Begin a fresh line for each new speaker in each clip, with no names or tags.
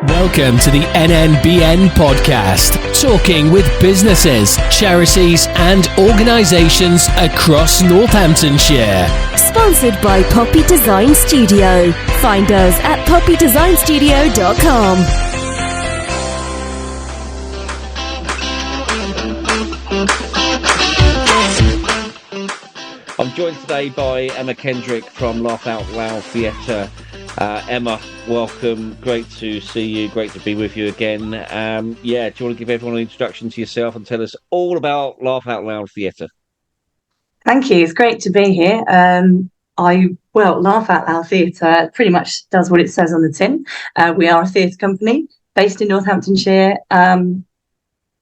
Welcome to the NNBN podcast, talking with businesses, charities and organisations across Northamptonshire.
Sponsored by Poppy Design Studio. Find us at poppydesignstudio.com.
I'm joined today by Emma Kendrick from Laugh Out Loud Theatre. Emma, welcome. Great to see you. Great to be with you again. Do you want to give everyone an introduction to yourself and tell us all about Laugh Out Loud Theatre?
Thank you. It's great to be here. Laugh Out Loud Theatre pretty much does what it says on the tin. We are a theatre company based in Northamptonshire.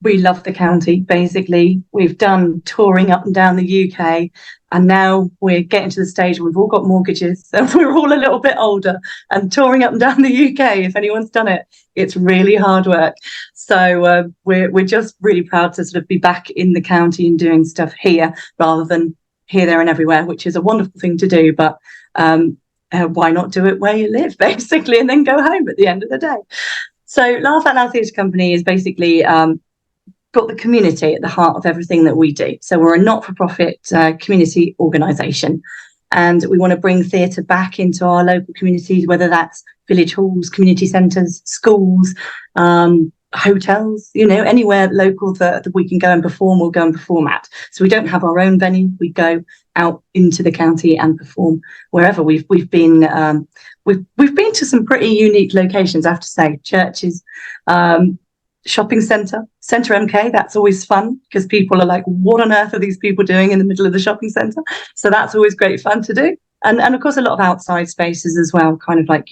We love the county, basically. We've done touring up and down the UK, and now we're getting to the stage where we've all got mortgages, and we're all a little bit older, and touring up and down the UK, if anyone's done it, it's really hard work. So we're just really proud to sort of be back in the county and doing stuff here rather than here, there and everywhere, which is a wonderful thing to do, but why not do it where you live, basically, and then go home at the end of the day? So Laugh Out Loud Theatre Company is basically got the community at the heart of everything that we do. So we're a not-for-profit community organisation, and we want to bring theatre back into our local communities, whether that's village halls, community centres, schools, hotels, anywhere local that we can go and perform, we'll go and perform at. So we don't have our own venue. We go out into the county and perform wherever. We've been to some pretty unique locations, I have to say. Churches, shopping centre MK. That's always fun because people are like, what on earth are these people doing in the middle of the shopping centre? So that's always great fun to do. And of course, a lot of outside spaces as well, kind of like,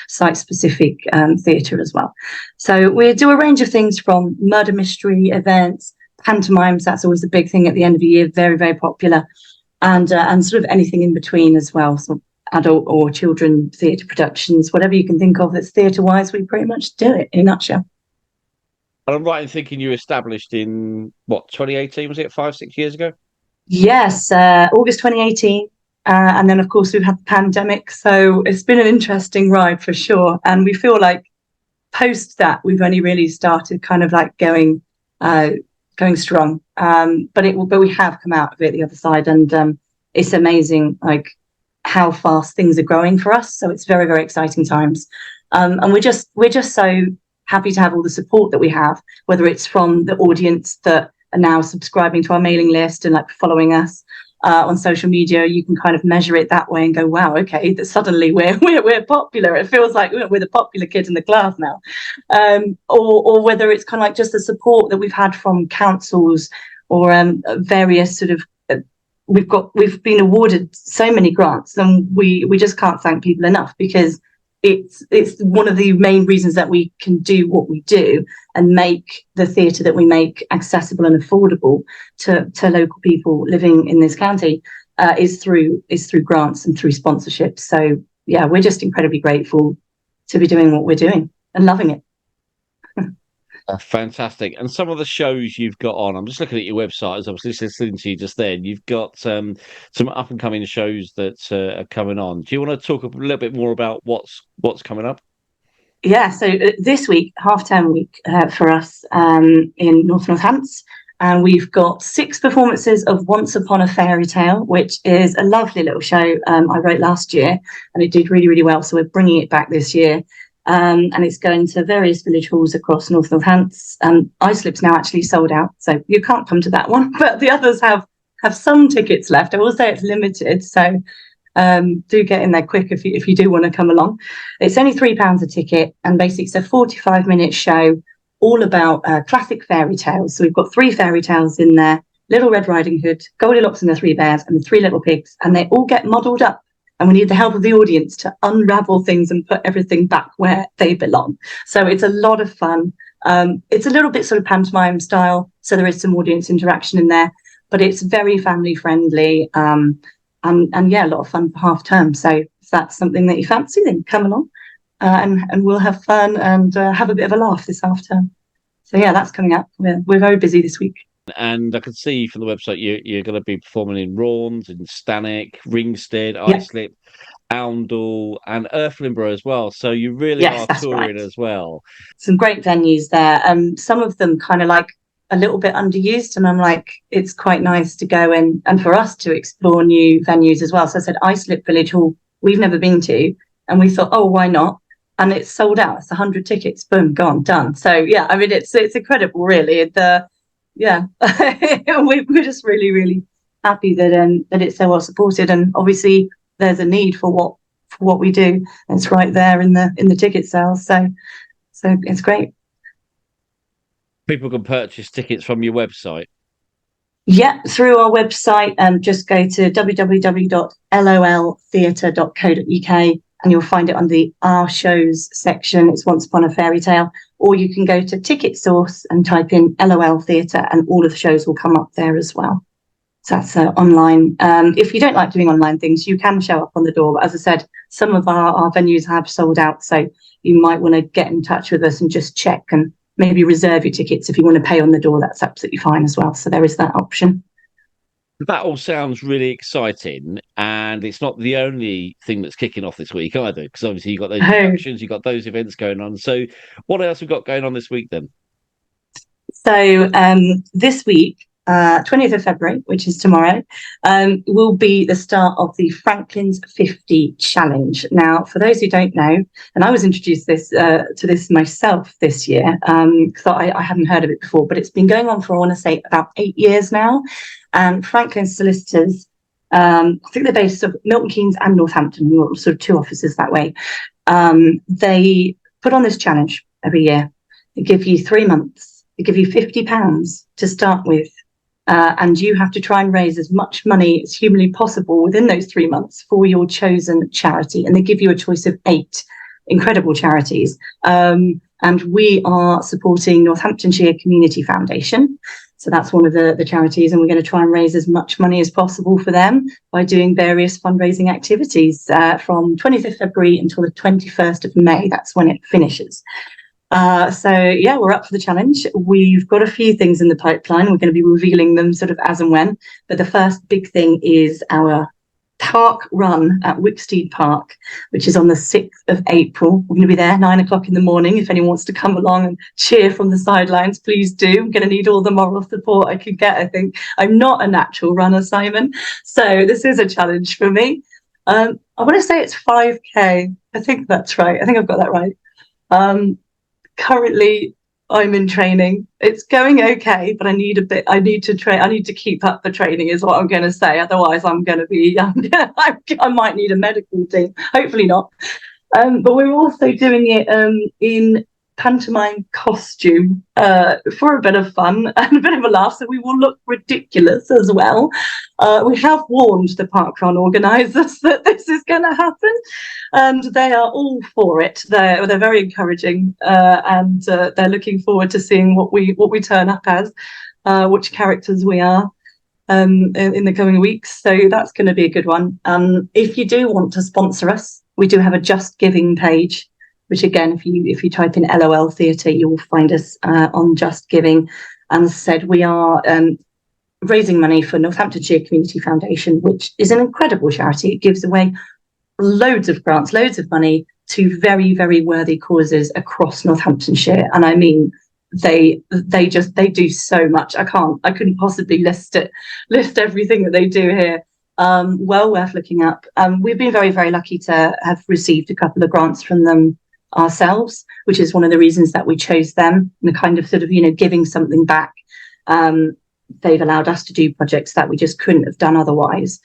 site-specific theatre as well. So we do a range of things from murder mystery events, pantomimes. That's always a big thing at the end of the year, very, very popular. And sort of anything in between as well. So adult or children theatre productions, whatever you can think of that's theatre-wise, we pretty much do it in a nutshell.
And I'm right in thinking you were established in, 2018, was it, 5-6 years ago?
Yes, August 2018. And then, of course, we've had the pandemic. So it's been an interesting ride for sure. And we feel like post that, we've only really started kind of like going strong. But we have come out of it the other side. And it's amazing, like, how fast things are growing for us. So it's very, very exciting times. And we're just so happy to have all the support that we have, whether it's from the audience that are now subscribing to our mailing list and like following us on social media. You can kind of measure it that way and go, wow, okay, that suddenly we're popular. It feels like we're the popular kid in the class now. Or whether it's kind of like just the support that we've had from councils or various sort of we've been awarded so many grants, and we just can't thank people enough, because it's one of the main reasons that we can do what we do and make the theatre that we make accessible and affordable to local people living in this county is through grants and through sponsorships. So yeah, we're just incredibly grateful to be doing what we're doing and loving it.
Fantastic. And some of the shows you've got on, I'm just looking at your website as I was listening to you just then. You've got some up and coming shows that are coming on. Do you want to talk a little bit more about what's coming up?
Yeah, so this week, half-term week for us in Northants, and we've got 6 performances of Once Upon a Fairy Tale, which is a lovely little show I wrote last year, and it did really, really well. So we're bringing it back this year. And it's going to various village halls across North Northants. Islip's now actually sold out, so you can't come to that one, but the others have some tickets left. I will say it's limited, so do get in there quick if you do want to come along. It's only £3 a ticket, and basically it's a 45-minute show all about classic fairy tales. So we've got 3 fairy tales in there: Little Red Riding Hood, Goldilocks and the 3 Bears, and the 3 Little Pigs, and they all get muddled up. And we need the help of the audience to unravel things and put everything back where they belong. So it's a lot of fun. It's a little bit sort of pantomime style, so there is some audience interaction in there, but it's very family friendly. And yeah, a lot of fun for half term. So if that's something that you fancy, then come along and we'll have fun and have a bit of a laugh this half term. So yeah, that's coming up. We're very busy this week.
And I can see from the website you're going to be performing in Raunds, in Stanwick, Ringstead, Islip. Oundle, and Irthlinborough as well. So you really
Yes,
are
that's
touring
right.
as well.
Some great venues there. Some of them kind of like a little bit underused, and I'm like, it's quite nice to go in and for us to explore new venues as well. So I said Islip Village Hall, we've never been to, and we thought, oh, why not? And it's sold out. It's 100 tickets, boom, gone, done. So yeah, I mean, it's incredible, really. Yeah, we're just really, really happy that it's so well supported, and obviously there's a need for what we do. It's right there in the ticket sales, so it's great.
People can purchase tickets from your website.
Yeah, through our website, just go to www.loltheatre.co.uk and you'll find it on the Our Shows section. It's Once Upon a Fairy Tale. Or you can go to Ticket Source and type in LOL Theatre and all of the shows will come up there as well. So that's online. If you don't like doing online things, you can show up on the door. But as I said, some of our venues have sold out. So you might want to get in touch with us and just check and maybe reserve your tickets. If you want to pay on the door, that's absolutely fine as well. So there is that option.
That all sounds really exciting, and it's not the only thing that's kicking off this week either, because obviously you've got those productions, you've got those events going on. So what else have we got going on this week then?
So this week, 20th of February, which is tomorrow, will be the start of the Franklins 50 Challenge. Now, for those who don't know, and I was introduced to this myself this year, because I hadn't heard of it before, but it's been going on for, I want to say, about 8 years now. And Franklins Solicitors, I think they're based of Milton Keynes and Northampton, sort of two offices that way. They put on this challenge every year. They give you 3 months. They give you £50 to start with. And you have to try and raise as much money as humanly possible within those 3 months for your chosen charity. And they give you a choice of 8 incredible charities. And we are supporting Northamptonshire Community Foundation. So that's one of the charities. And we're going to try and raise as much money as possible for them by doing various fundraising activities from 20th of February until the 21st of May. That's when it finishes. So yeah, we're up for the challenge. We've got a few things in the pipeline. We're going to be revealing them sort of as and when. But the first big thing is our park run at Wicksteed Park, which is on the 6th of April. We're going to be there 9 o'clock in the morning. If anyone wants to come along and cheer from the sidelines, please do. I'm going to need all the moral support I can get, I think. I'm not a natural runner, Simon. So this is a challenge for me. I want to say it's 5K. I think that's right. I think I've got that right. Currently I'm in training. It's going okay, but I need to keep up the training is what I'm going to say. Otherwise I'm going to be I might need a medical team. Hopefully not. But we're also doing it in pantomime costume for a bit of fun and a bit of a laugh, so we will look ridiculous as well. We have warned the parkrun organisers that this is going to happen, and they are all for it. They're very encouraging, and they're looking forward to seeing what we turn up as, which characters we are in the coming weeks. So that's going to be a good one. If you do want to sponsor us, we do have a Just Giving page, which again, if you type in LOL Theatre, you will find us on Just Giving. And as I said, we are raising money for Northamptonshire Community Foundation, which is an incredible charity. It gives away loads of grants, loads of money to very, very worthy causes across Northamptonshire. And I mean, they do so much. I couldn't possibly list everything that they do here. Well worth looking up. We've been very, very lucky to have received a couple of grants from them ourselves, which is one of the reasons that we chose them, and the kind of sort of, giving something back. They've allowed us to do projects that we just couldn't have done otherwise,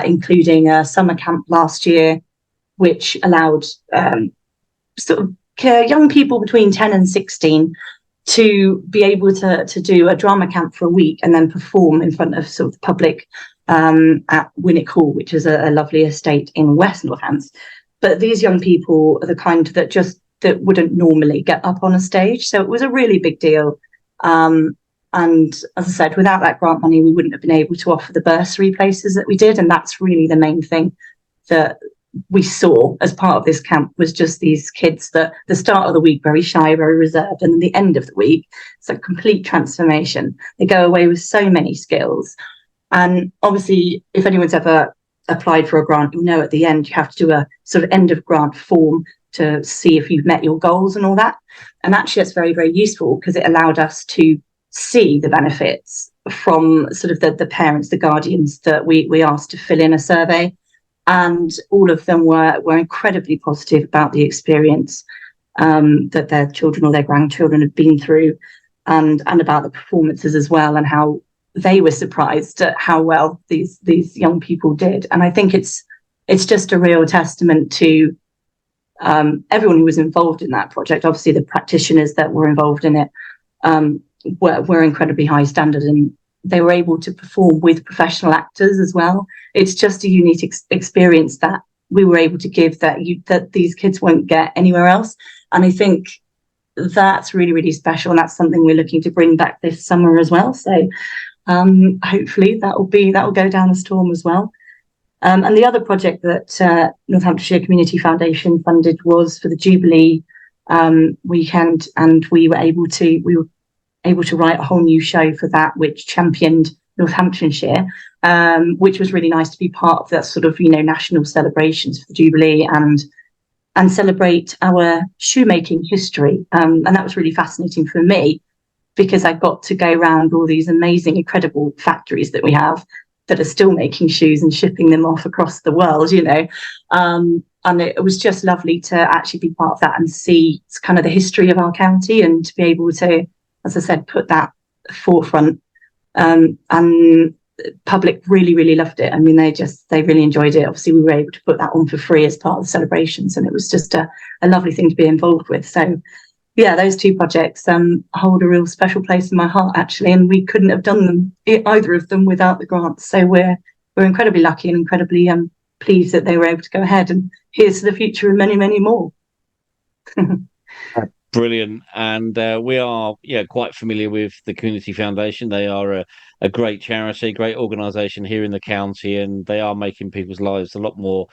including a summer camp last year, which allowed sort of young people between 10 and 16 to be able to do a drama camp for a week and then perform in front of sort of the public at Winnick Hall, which is a lovely estate in West Northants. But these young people are the kind that wouldn't normally get up on a stage. So it was a really big deal. And as I said, without that grant money, we wouldn't have been able to offer the bursary places that we did. And that's really the main thing that we saw as part of this camp, was just these kids that the start of the week, very shy, very reserved. And then the end of the week, it's a complete transformation. They go away with so many skills. And obviously, if anyone's ever applied for a grant, you'll know at the end you have to do a sort of end of grant form to see if you've met your goals and all that. And actually, it's very, very useful because it allowed us to see the benefits from sort of the parents, the guardians that we asked to fill in a survey. And all of them were incredibly positive about the experience that their children or their grandchildren had been through, and about the performances as well, and how they were surprised at how well these young people did. And I think it's just a real testament to everyone who was involved in that project. Obviously, the practitioners that were involved in it were incredibly high standard, and they were able to perform with professional actors as well. It's just a unique experience that we were able to give that these kids won't get anywhere else. And I think that's really, really special, and that's something we're looking to bring back this summer as well. So hopefully that will go down a storm as well. And the other project that Northamptonshire Community Foundation funded was for the Jubilee weekend, and we were able to write a whole new show for that, which championed Northamptonshire, which was really nice to be part of that sort of, national celebrations for the Jubilee and celebrate our shoemaking history. And that was really fascinating for me, because I got to go around all these amazing, incredible factories that we have that are still making shoes and shipping them off across the world, and it was just lovely to actually be part of that and see kind of the history of our county, and to be able to, as I said, put that forefront. And public really, really loved it. I mean, they really enjoyed it. Obviously, we were able to put that on for free as part of the celebrations, and it was just a lovely thing to be involved with. So yeah, those two projects hold a real special place in my heart, actually, and we couldn't have done them, either of them, without the grants. So we're incredibly lucky and incredibly pleased that they were able to go ahead, and here's to the future and many, many more.
Brilliant. And we are quite familiar with the Community Foundation. They are a great charity, great organisation here in the county, and they are making people's lives a lot more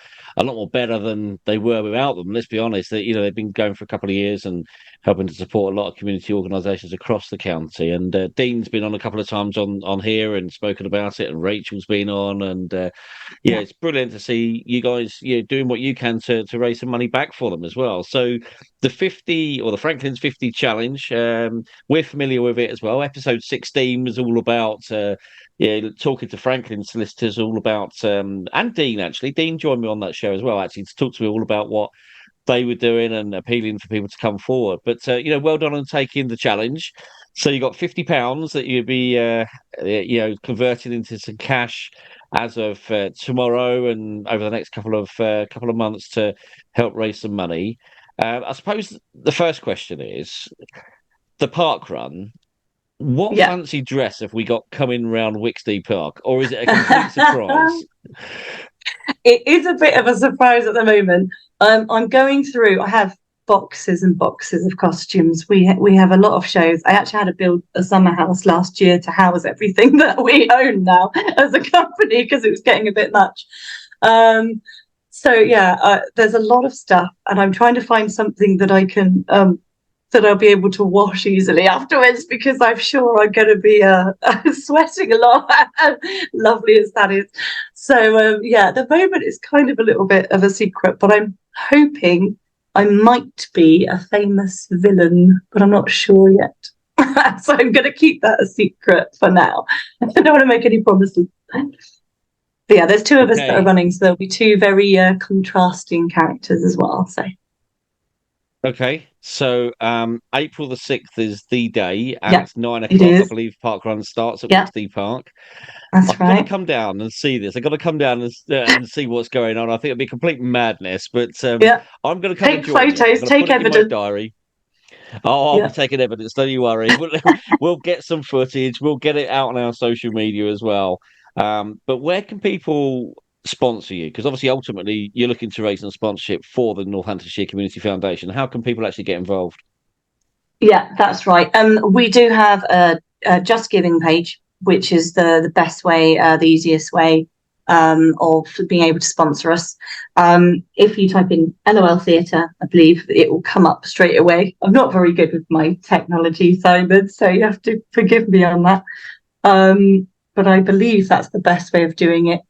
better than they were without them. Let's be honest, they've been going for a couple of years and helping to support a lot of community organisations across the county. And Dean's been on a couple of times on here and spoken about it, and Rachel's been on, and it's brilliant to see you guys doing what you can to raise some money back for them as well. So the 50, or the Franklins 50 challenge, we're familiar with it as well. Episode 16 was all about talking to Franklins Solicitors, all about and Dean, actually. Dean joined me on that show as well, actually, to talk to me all about what they were doing and appealing for people to come forward. But well done on taking the challenge. So you got £50 that you'd be converted into some cash as of tomorrow and over the next couple of months to help raise some money. I suppose the first question is the park run. What fancy dress have we got coming round Wixty Park, or is it a complete surprise?
It is a bit of a surprise at the moment. I'm going through. I have boxes and boxes of costumes. We have a lot of shows. I actually had to build a summer house last year to house everything that we own now as a company, because it was getting a bit much. There's a lot of stuff, and I'm trying to find something that I can that I'll be able to wash easily afterwards, because I'm sure I'm going to be sweating a lot, lovely as that is. So, at the moment it's kind of a little bit of a secret, but I'm hoping I might be a famous villain, but I'm not sure yet. So I'm going to keep that a secret for now. I don't want to make any promises. But yeah, there's two of us that are running, so there'll be two very contrasting characters as well. So.
Okay, so April the 6th is the day at 9 o'clock. I believe Park Run starts at Wixty Park.
That's
I've got to come down and see this. I've got to come down and see what's going on. I think it'd be complete madness, but I'm going to come
take
and join
photos, take evidence.
In my diary. I'll be taking evidence. Don't you worry. We'll get some footage. We'll get it out on our social media as well. But where can people sponsor you? Because obviously, ultimately, you're looking to raise some sponsorship for the Northamptonshire Community Foundation. How can people actually get involved?
Yeah, that's right. We do have a Just Giving page, which is the best way, the easiest way of being able to sponsor us. If you type in LOL Theatre, I believe it will come up straight away. I'm not very good with my technology, Simon, so you have to forgive me on that. But I believe that's the best way of doing it.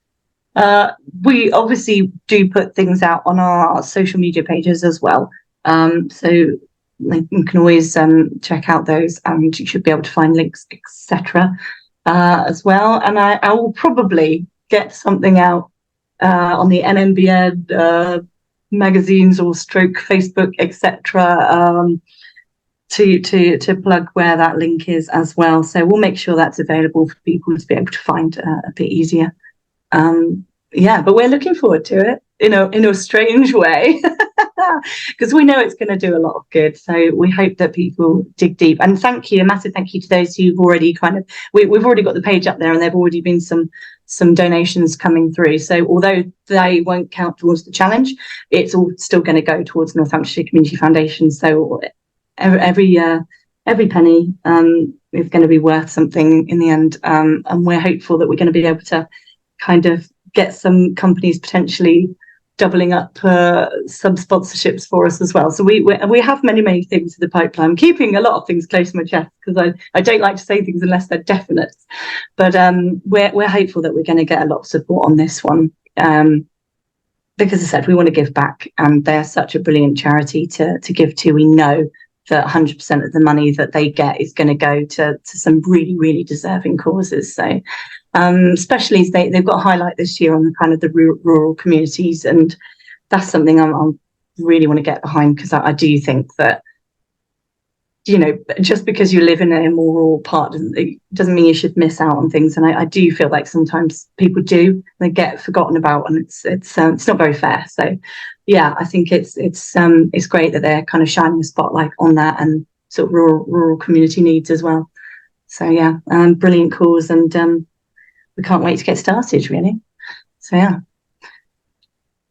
We obviously do put things out on our social media pages as well. So you can always check out those, and you should be able to find links, etc. As well. And I will probably get something out on the NNBN magazines or stroke Facebook, etc. To plug where that link is as well. So we'll make sure that's available for people to be able to find a bit easier. But we're looking forward to it in a strange way, because we know it's going to do a lot of good. So we hope that people dig deep. And a massive thank you to those who've already we've already got the page up there, and there've already been some donations coming through. So although they won't count towards the challenge, it's all still going to go towards Northamptonshire Community Foundation. So every penny is going to be worth something in the end, and we're hopeful that we're going to be able to kind of get some companies potentially doubling up some sponsorships for us as well. So we have many things in the pipeline. I'm keeping a lot of things close to my chest because I don't like to say things unless they're definite. But we're hopeful that we're going to get a lot of support on this one, because as I said, we want to give back, and they're such a brilliant charity to give to. We know that 100% of the money that they get is going to go to some really deserving causes. So especially as they've got a highlight this year on the kind of the rural communities, and that's something I really want to get behind, because I do think that, just because you live in a more rural part doesn't mean you should miss out on things. And I do feel like sometimes people do, they get forgotten about, and it's not very fair. So yeah, I think it's great that they're kind of shining a spotlight on that and sort of rural community needs as well. So yeah, brilliant cause, and we can't wait to get started, really. So yeah.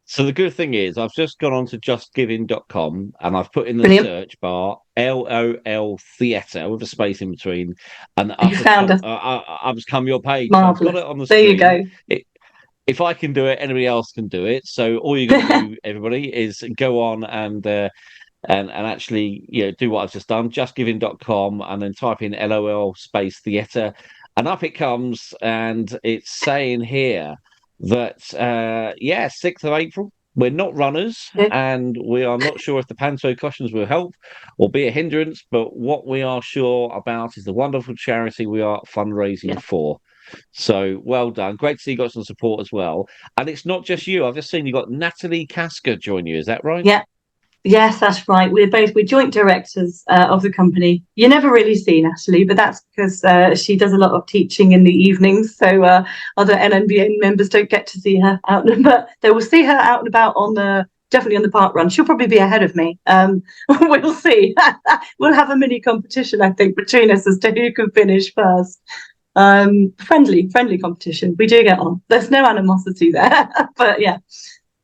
So the good thing is, I've just gone on to justgiving.com, and I've put in the
Brilliant.
search bar LOL Theatre with a space in between, and
You found us.
I've just come your page.
Marvellous.
I've got it on the
there
screen.
You go.
If I can do it, anybody else can do it. So all you got to do, everybody, is go on and actually do what I've just done, justgiving.com, and then type in LOL space theatre, and up it comes, and it's saying here that 6th of April, we're not runners, and we are not sure if the panto costumes will help or be a hindrance, but what we are sure about is the wonderful charity we are fundraising for. So well done. Great to see you got some support as well. And it's not just you. I've just seen you got Natalie Kasker join you. Is that right?
Yeah. Yes, that's right. We're joint directors of the company. You never really see Natalie, but that's because she does a lot of teaching in the evenings. So other NNBN members don't get to see her out, but they will see her out and about definitely on the park run. She'll probably be ahead of me. We'll see. We'll have a mini competition, I think, between us as to who can finish first. Friendly competition. We do get on. There's no animosity there, but yeah.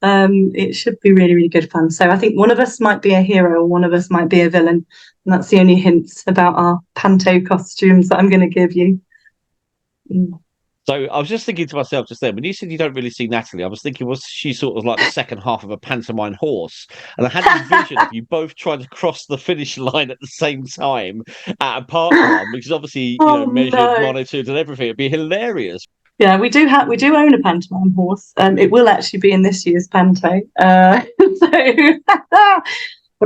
It should be really good fun. So I think one of us might be a hero, one of us might be a villain, and that's the only hints about our panto costumes that I'm going to give you.
So I was just thinking to myself just then, when you said you don't really see Natalie, I was thinking, was she sort of like the second half of a pantomime horse? And I had this vision of you both trying to cross the finish line at the same time at a park run, which is obviously measured, monitored, and everything. It'd be hilarious.
Yeah, we do own a pantomime horse. It will actually be in this year's panto. But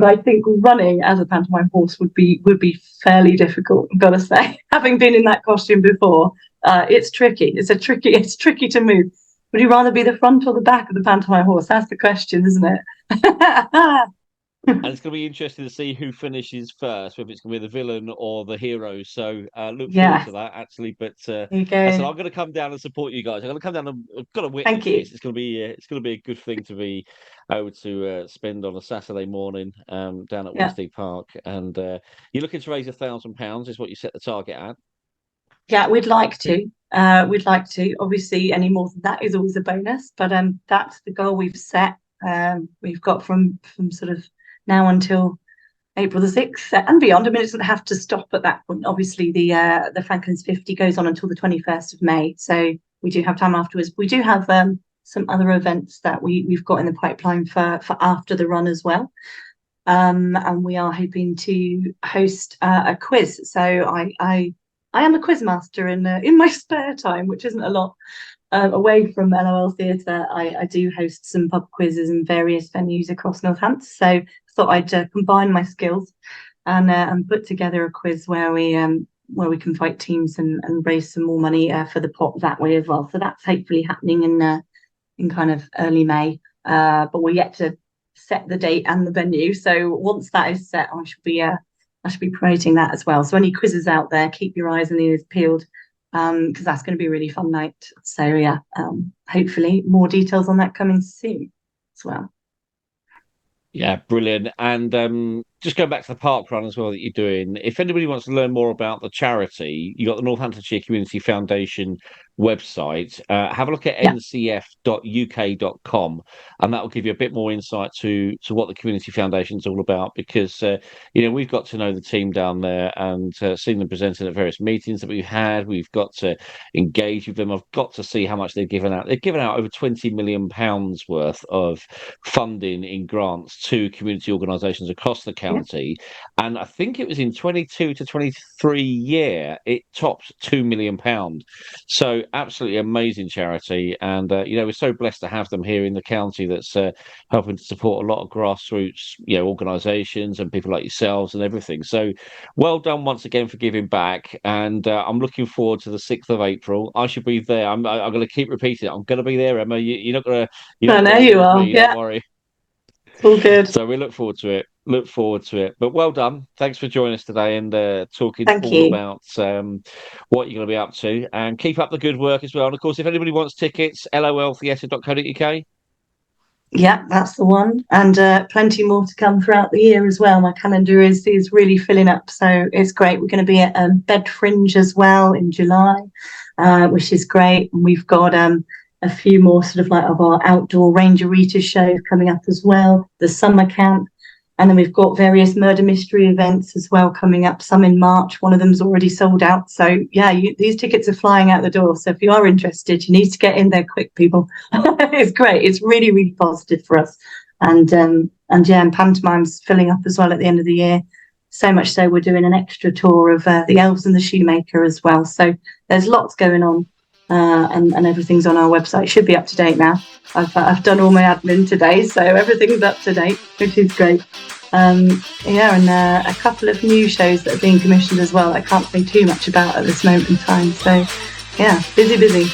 I think running as a pantomime horse would be fairly difficult, I've got to say. Having been in that costume before, it's tricky. It's tricky to move. Would you rather be the front or the back of the pantomime horse? That's the question, isn't it?
And it's going to be interesting to see who finishes first, whether it's going to be the villain or the hero. So look forward to that, actually. But I said, I'm going to come down and support you guys. I'm going to come down and I've got to witness this. It's going to be a good thing to be able to spend on a Saturday morning down at Wednesday Park. And you're looking to raise £1,000 is what you set the target at. Yeah, we'd like to. Obviously, any more than that is always a bonus. But that's the goal we've set. We've got from sort of now until April the 6th and beyond. I mean, it doesn't have to stop at that point. Obviously, the Franklins 50 goes on until the 21st of May. So we do have time afterwards. We do have some other events that we've got in the pipeline for after the run as well. And we are hoping to host a quiz. So I am a quiz master in my spare time, which isn't a lot.
away from LOL Theatre, I do host some pub quizzes in various venues across Northampton. So I thought I'd combine my skills and put together a quiz where we can fight teams and raise some more money for the pot that way as well. So that's hopefully happening in kind of early May. But we're yet to set the date and the venue. So once that is set, I should be promoting that as well. So any quizzes out there, keep your eyes and ears peeled, because that's going to be a really fun night. So yeah, hopefully more details on that coming soon as well.
Yeah, brilliant. And just going back to the park run as well that you're doing, if anybody wants to learn more about the charity, you got the Northamptonshire Community Foundation website. Have a look at ncf.uk.com, and that will give you a bit more insight to what the Community Foundation is all about, because we've got to know the team down there and seen them presenting at various meetings that we've had. We've got to engage with them. I've got to see how much they've given out. They've given out over £20 million worth of funding in grants to community organisations across the county. And I think it was in 22 to 23 year, it topped £2 million. So absolutely amazing charity. And, we're so blessed to have them here in the county that's helping to support a lot of grassroots, organisations and people like yourselves and everything. So well done once again for giving back. And I'm looking forward to the 6th of April. I should be there. I'm going to keep repeating it. I'm going to be there, Emma. You're not going to...
I know you are.
Me, don't worry.
All good.
So we look forward to it. But well done. Thanks for joining us today and talking
Thank
all
you.
about what you're going to be up to. And keep up the good work as well. And of course, if anybody wants tickets, loltheatre.co.uk.
Yeah, that's the one. And plenty more to come throughout the year as well. My calendar is really filling up. So it's great. We're going to be at Bed Fringe as well in July, which is great. And we've got a few more sort of like of our outdoor Rangerita shows coming up as well, the summer camp. And then we've got various murder mystery events as well coming up, some in March. One of them's already sold out. So yeah, these tickets are flying out the door. So if you are interested, you need to get in there quick, people. It's great. It's really, really positive for us. And pantomime's filling up as well at the end of the year. So much so we're doing an extra tour of the Elves and the Shoemaker as well. So there's lots going on. And everything's on our website. Should be up to date now. I've done all my admin today, so everything's up to date, which is great. And a couple of new shows that are being commissioned as well. I can't say too much about at this moment in time. So yeah, busy.